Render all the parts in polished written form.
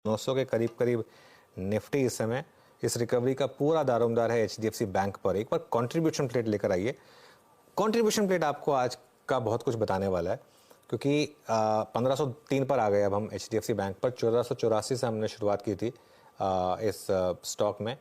900 के करीब करीब निफ्टी इस समय। इस रिकवरी का पूरा दारोमदार है एचडीएफसी बैंक पर। एक बार कंट्रीब्यूशन प्लेट लेकर आइए। कंट्रीब्यूशन प्लेट आपको आज का बहुत कुछ बताने वाला है, क्योंकि 1503 पर आ गए अब हम एचडीएफसी बैंक पर। 1484 से हमने शुरुआत की थी इस स्टॉक में।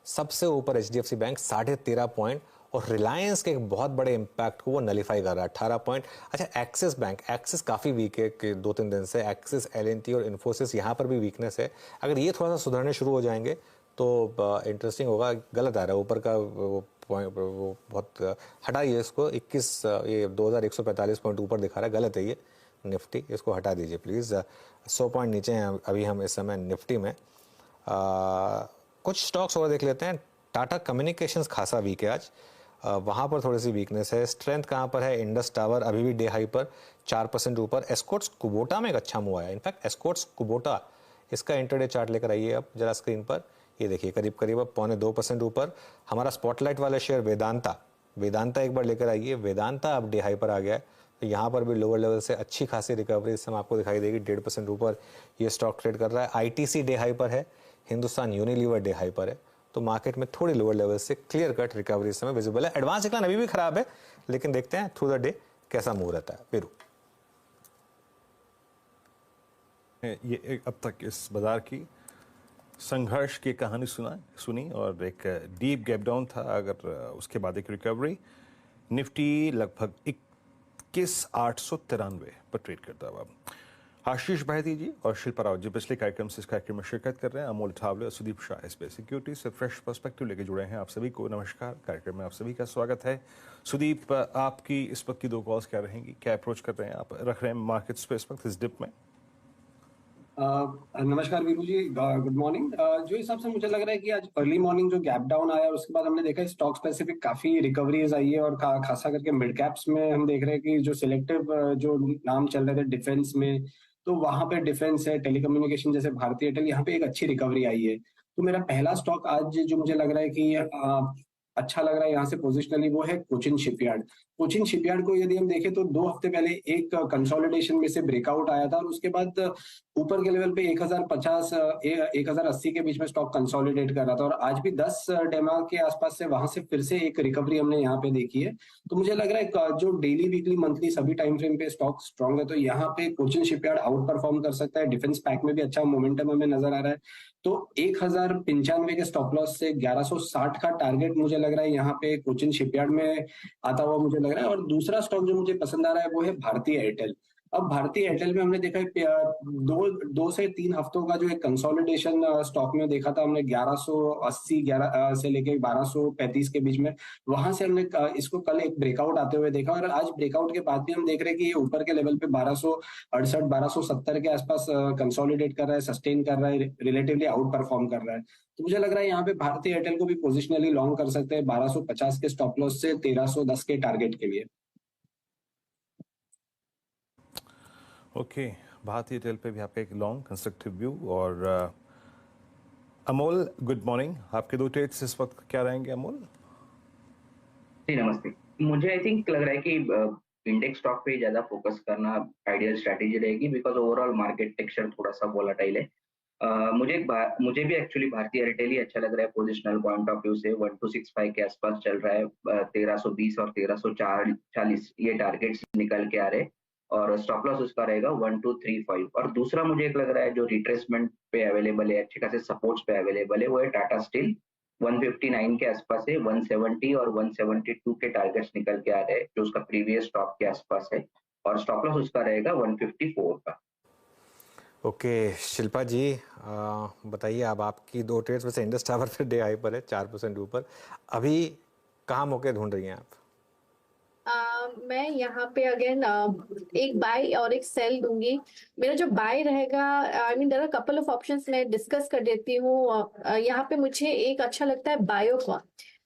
सबसे ऊपर एचडीएफसी बैंक 13.5 पॉइंट, और रिलायंस के एक बहुत बड़े इंपैक्ट को वो नलीफाई कर रहा है 18 पॉइंट। अच्छा, एक्सिस बैंक, एक्सिस काफ़ी वीक है कि 2-3 दिन से। एक्सिस, एलएनटी और इन्फोसिस यहाँ पर भी वीकनेस है। अगर ये थोड़ा सा सुधरने शुरू हो जाएंगे तो इंटरेस्टिंग होगा। गलत आ रहा है ऊपर का वो पॉइंट, वो बहुत हटाइए इसको। 21 ये 2145 पॉइंट ऊपर दिखा रहा है, गलत है ये निफ्टी, इसको हटा दीजिए प्लीज़। 100 पॉइंट नीचे हैं अभी हम इस समय निफ्टी में। कुछ स्टॉक्स और देख लेते हैं। टाटा कम्युनिकेशंस खासा वीक है आज, वहाँ पर थोड़ी सी वीकनेस है। स्ट्रेंथ कहाँ पर है? इंडस टावर अभी भी डे हाई पर 4% ऊपर। एस्कॉर्ट्स कुबोटा में एक अच्छा मूव आया। इनफैक्ट एस्कॉर्ट्स कुबोटा, इसका इंटरडे चार्ट लेकर आइए आप जरा स्क्रीन पर। ये देखिए करीब करीब अब 0.25% ऊपर। हमारा स्पॉटलाइट वाला शेयर वेदांता एक बार लेकर आइए। वेदांता अब डे हाई पर आ गया है, तो यहाँ पर भी लोअर लेवल से अच्छी खासी रिकवरी इस समय आपको दिखाई देगी। 1.5% ऊपर ये स्टॉक ट्रेड कर रहा है। आईटीसी डे हाई पर है, हिंदुस्तान यूनिलीवर डे हाई पर है। तो मार्केट में थोड़ी लोअर लेवल से क्लियर कट रिकवरी इस समय विजिबल है। एडवांस डिक्लाइन अभी भी खराब है, लेकिन देखते हैं थ्रू द डे कैसा मूव रहता है। वीरू, ये अब तक इस बाजार की संघर्ष की कहानी सुनी और एक डीप गैप डाउन था। अगर उसके बाद एक रिकवरी, निफ्टी लगभग 21,893 पर ट्रेड करता हुआ। आशीष भायती जी और शिल्पा राव जी पिछले कार्यक्रम से इस कार्यक्रम में शिरकत कर रहे हैं। अमोल ठावले और सुदीप शाह एसबीआई सिक्योरिटी से फ्रेश पर्सपेक्टिव लेके जुड़े हैं। आप सभी को नमस्कार। कार्यक्रम में आप सभी का स्वागत है। सुदीप, आपकी इस वक्त की 2 कॉल्स क्या रहेंगी? क्या अप्रोच कर रहे हैं आप, रख रहे हैं मार्केट्स पे इस वक्त इस डिप में? नमस्कार वीरू जी, गुड मॉर्निंग। जो हिसाब से मुझे लग रहा है कि आज अर्ली मॉर्निंग जो गैप डाउन आया, उसके बाद हमने देखा स्टॉक स्पेसिफिक काफी रिकवरीज आई है, और खासा करके मिड कैप्स में हम देख रहे हैं कि जो सिलेक्टिव जो नाम चल रहे थे डिफेंस में, तो वहां पे डिफेंस है, टेलीकम्युनिकेशन जैसे भारतीय एयरटेल, यहाँ पे एक अच्छी रिकवरी आई है। तो मेरा पहला स्टॉक आज जो मुझे लग रहा है कि अच्छा लग रहा है यहाँ से पोजिशनली, वो है कोचिन शिपयार्ड। कोचिन शिपयार्ड को यदि हम देखें तो 2 हफ्ते पहले एक कंसोलिडेशन में से ब्रेकआउट आया था, और उसके बाद ऊपर के लेवल पे 1050 1080 के बीच में स्टॉक कंसोलिडेट कर रहा था, और आज भी 10 डेमा के आसपास से वहां से फिर से एक रिकवरी हमने यहाँ पे देखी है। तो मुझे लग रहा है जो डेली, वीकली, मंथली सभी टाइम फ्रेम पे स्टॉक स्ट्रॉन्ग है, तो यहाँ पे कोचिन शिपयार्ड आउट परफॉर्म कर सकता है। डिफेंस पैक में भी अच्छा मोमेंटम हमें नजर आ रहा है। तो 1095 के स्टॉप लॉस से 1160 का टारगेट मुझे लग रहा है यहाँ पे कोचिन शिपयार्ड में आता हुआ मुझे लग रहा है। और दूसरा स्टॉक जो मुझे पसंद आ रहा है वो है भारतीय एयरटेल। अब भारतीय एयरटेल में हमने देखा है 2 से 3 हफ्तों का जो एक कंसोलिडेशन स्टॉक में देखा था हमने, 1180 से लेके 1235 के बीच में, वहां से हमने इसको कल एक ब्रेकआउट आते हुए देखा, और आज ब्रेकआउट के बाद भी हम देख रहे हैं कि ये ऊपर के लेवल पे 1268 1270 के आसपास कंसोलिडेट कर रहा है, सस्टेन कर रहा है, रिलेटिवली आउट परफॉर्म कर रहा है। तो मुझे लग रहा है यहाँ पे भारतीय एयरटेल को भी पोजिशनली लॉन्ग कर सकते हैं 1250 के स्टॉप लॉस से 1310 के टारगेट के लिए। ओके, भारतीय एयरटेल पे भी आपका एक लॉन्ग कंस्ट्रक्टिव व्यू। और अमोल, गुड मॉर्निंग। आपके 2 ट्रेड्स इस वक्त क्या रहेंगे अमोल? जी नमस्ते। मुझे आई थिंक लग रहा है कि इंडेक्स स्टॉक पे ज्यादा फोकस करना आइडियल स्ट्रैटेजी रहेगी, बिकॉज ओवरऑल मार्केट टेक्सचर थोड़ा सा वोलेटाइल है। मुझे भी एक्चुअली भारतीय एयरटेल ही अच्छा लग रहा है पोजिशनल पॉइंट ऑफ व्यू से। 1265 के आसपास चल रहा है, 1320 और 1340 ये टारगेट्स निकल के आ रहे हैं, और स्टॉप लॉस उसका रहेगा 1235। और दूसरा मुझे एक लग रहा है जो रिट्रेसमेंट पे अवेलेबल है, अच्छे खासे सपोर्ट्स पे अवेलेबल है, वो है टाटा स्टील। 159 के आसपास है, 170 और 172 के टारगेट्स निकल के आ रहे हैं, जो उसका प्रीवियस स्टॉप के आसपास है, और स्टॉप लॉस उसका रहेगा 154 का। ओके शिल्पा जी, बताइए अब आपकी 2 ट्रेड्स में से इंडस टावर फिर डे हाई पर है 4% ऊपर। अभी कहाँ मौके ढूंढ रही हैं आप? मैं यहाँ पे अगेन एक बाय और एक सेल दूंगी। मेरा जो बाय रहेगा, I mean there are couple of options, मैं डिस्कस कर देती हूँ। यहाँ पे मुझे एक अच्छा लगता है बायोकॉन।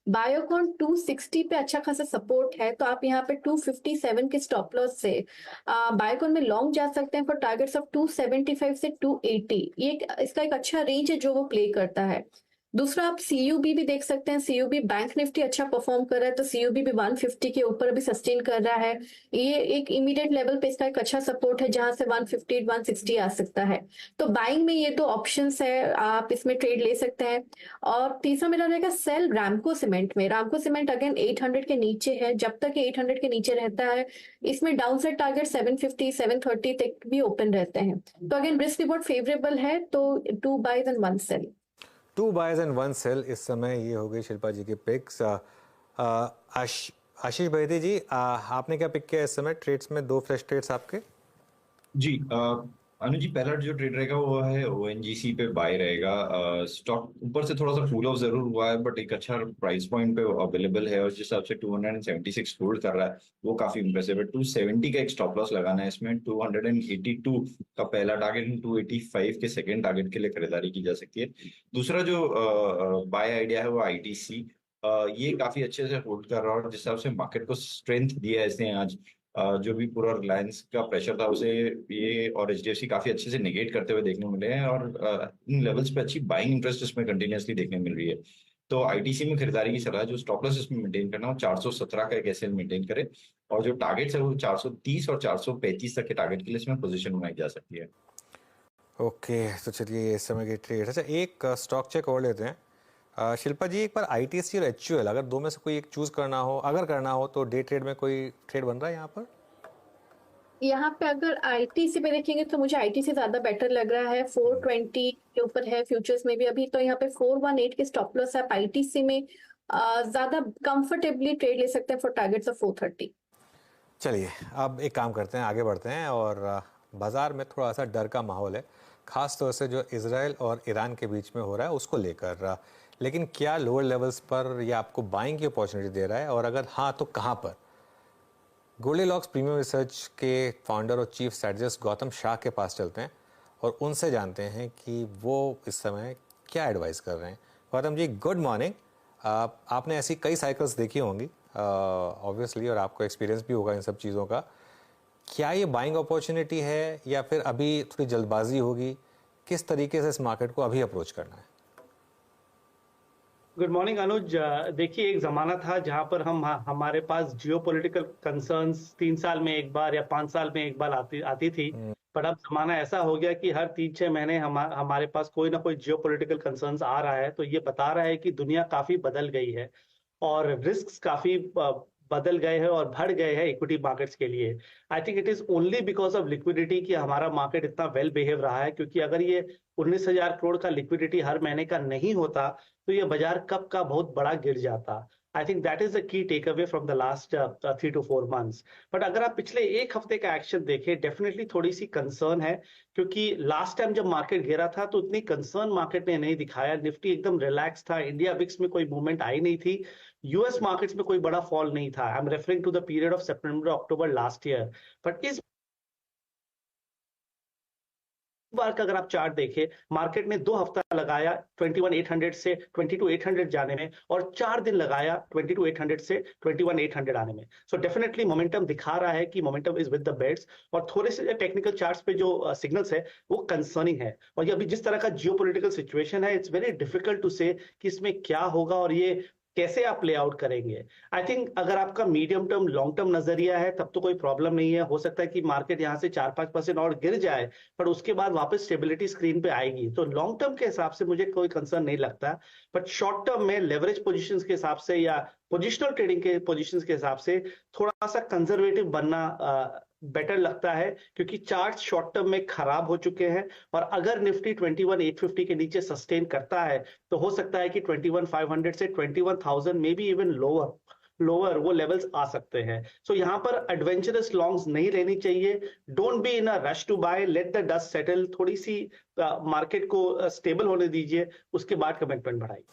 बायोकॉन 260 पे अच्छा खासा सपोर्ट है, तो आप यहाँ पे 257 के स्टॉप लॉस से बायोकॉन में लॉन्ग जा सकते हैं फॉर टारगेट्स ऑफ 275 से 280। ये इसका एक अच्छा रेंज है जो वो प्ले करता है। दूसरा आप सीयूबी भी देख सकते हैं। सीयूबी बैंक निफ्टी अच्छा परफॉर्म कर रहा है तो सीयूबी भी 150 के ऊपर अभी सस्टेन कर रहा है। ये एक इमीडिएट लेवल पे इसका एक अच्छा सपोर्ट है जहां से 150 160 आ सकता है। तो बाइंग में ये दो ऑप्शंस है, आप इसमें ट्रेड ले सकते हैं। और तीसरा मेरा रहेगा सेल रैमको सीमेंट में। रैमको सीमेंट अगेन 800 के नीचे है, जब तक 800 के नीचे रहता है इसमें डाउनसाइड टारगेट 750 730 तक भी ओपन रहते हैं। तो अगेन रिस्क रिवॉर्ड फेवरेबल है, तो 2 buys and 1 sell. 2 buyers and 1 sell इस समय ये हो गई शिल्पा जी की पिक्स। आशीष बहेदी जी, आपने क्या पिक किया इस समय ट्रेड्स में? 2 फ्रेश ट्रेड्स आपके। जी अनुज जी, पहला जो ट्रेड रहेगा वो है ओएनजीसी पे बाय रहेगा। स्टॉक ऊपर से थोड़ा सा कूल ऑफ जरूर हुआ है बट एक अच्छा प्राइस पॉइंट पे अवेलेबल है और जिस हिसाब से 276 होल्ड कर रहा है वो काफी इंप्रेसिव है। 270 का एक स्टॉप लॉस लगाना है इसमें। 282 का पहला टारगेट, 285 के सेकेंड टारगेट के लिए खरीदारी की जा सकती है। दूसरा जो बाय आइडिया है वो आईटीसी, ये काफी अच्छे से होल्ड कर रहा है और जिस हिसाब से मार्केट को स्ट्रेंथ दिया है इसने आज, जो भी पूरा रिलायंस का प्रेशर था उसे ये और एचडीएफसी काफी अच्छे से नेगेट करते हुए देखने मिले हैं और इन लेवल्स पे अच्छी बाइंग इंटरेस्ट इसमें कंटिन्यूअसली देखने मिल रही है। तो आईटीसी में खरीदारी की सलाह, जो स्टॉप लॉस इसमें मेंटेन करना हो 417 का एक एसएल मेंटेन करे और जो टारगेट्स है वो 430 और 435 तक के टारगेट के लिए इसमें पोजीशन बनाई जा सकती है। ओके, तो चलिए इस समय की ट्रेड। अच्छा, एक स्टॉक चेक और लेते हैं। शिल्पा जी, एक बार आईटीसी और एचयूएल, अगर दो में से कोई एक चूज करना हो, अगर करना हो तो डे ट्रेड में कोई ट्रेड बन रहा है यहाँ पर? यहाँ पे अगर आईटीसी पे देखेंगे तो मुझे आईटीसी ज्यादा बेटर लग रहा है। 420 के ऊपर है फ्यूचर्स में भी अभी, तो यहाँ पे 418 के स्टॉप लॉस है। आईटीसी में ज्यादा कंफर्टेबली ट्रेड ले सकते हैं फॉर टारगेट्स ऑफ 430। चलिए अब एक काम करते हैं, आगे बढ़ते हैं। और बाजार में थोड़ा सा डर का माहौल है, खास तौर से जो इजराइल और ईरान के बीच में हो रहा है उसको लेकर। लेकिन क्या लोअर लेवल्स पर ये आपको बाइंग की अपॉर्चुनिटी दे रहा है, और अगर हाँ तो कहाँ पर? गोल्डीलॉक्स प्रीमियम रिसर्च के फाउंडर और चीफ स्ट्रेटजिस्ट गौतम शाह के पास चलते हैं और उनसे जानते हैं कि वो इस समय क्या एडवाइस कर रहे हैं। Gautam ji, good morning. आपने ऐसी कई साइकिल्स देखी होंगी ऑब्वियसली, और आपको एक्सपीरियंस भी होगा इन सब चीज़ों का। क्या ये बाइंग अपॉर्चुनिटी है या फिर अभी थोड़ी जल्दबाजी होगी? किस तरीके से इस मार्केट को अभी अप्रोच करना है? गुड मॉर्निंग अनुज। देखिए, एक जमाना था जहां पर हमारे पास जियोपॉलिटिकल कंसर्न्स 3 साल में एक बार या 5 साल में एक बार आती थी, पर अब जमाना ऐसा हो गया कि हर 3-6 महीने हमारे पास कोई ना कोई जियोपॉलिटिकल कंसर्न्स आ रहा है। तो ये बता रहा है कि दुनिया काफी बदल गई है और रिस्क काफी बदल गए हैं और बढ़ गए हैं इक्विटी मार्केट्स के लिए। I think it is only because of liquidity कि हमारा मार्केट इतना वेल बिहेव रहा है, क्योंकि अगर ये 19,000 करोड़ का लिक्विडिटी हर महीने का नहीं होता तो ये बाजार कब का बहुत बड़ा गिर जाता। I think that is the key takeaway from the last 3 to 4 months। But अगर आप पिछले एक हफ्ते का एक्शन देखें, डेफिनेटली थोड़ी सी कंसर्न है, क्योंकि लास्ट टाइम जब मार्केट गिरा था तो इतनी कंसर्न मार्केट ने नहीं दिखाया। निफ्टी एकदम रिलैक्स था, इंडिया विक्स में कोई मूवमेंट आई नहीं थी, यूएस मार्केट्स में कोई बड़ा फॉल नहीं था। I am referring to the period of September October last year. But इस बार का अगर आप चार्ट देखें, मार्केट ने 2 हफ्ता लगाया 21,800 से 22,800 जाने में और 4 दिन लगाया 22,800 से 21,800 आने में। सो डेफिनेटली मोमेंटम दिखा रहा है कि momentum is with the bets. और थोड़े से टेक्निकल चार्ट्स पे जो सिग्नल्स है वो कंसर्निंग है। और ये अभी जिस तरह का जियोपॉलिटिकल सिचुएशन है, इट्स वेरी डिफिकल्ट टू से कि इसमें क्या होगा और ये कैसे आप प्ले आउट करेंगे। आई थिंक अगर आपका मीडियम टर्म लॉन्ग टर्म नजरिया है तब तो कोई प्रॉब्लम नहीं है। हो सकता है कि मार्केट यहाँ से 4-5% और गिर जाए, पर उसके बाद वापस स्टेबिलिटी स्क्रीन पे आएगी। तो लॉन्ग टर्म के हिसाब से मुझे कोई कंसर्न नहीं लगता। बट शॉर्ट टर्म में लेवरेज पोजीशंस के हिसाब से या पोजिशनल ट्रेडिंग के पोजीशंस के हिसाब से थोड़ा सा कंजर्वेटिव बनना बेटर लगता है, क्योंकि चार्ट शॉर्ट टर्म में खराब हो चुके हैं। और अगर निफ्टी 21,850 के नीचे सस्टेन करता है तो हो सकता है कि 21,500 से 21,000 में भी इवन लोअर वो लेवल्स आ सकते हैं। सो यहाँ पर एडवेंचरस लॉन्ग्स नहीं लेनी चाहिए। Don't be in a rush to buy, let the dust settle, थोड़ी सी मार्केट को स्टेबल होने दीजिए, उसके बाद कमिटमेंट बढ़ाइए।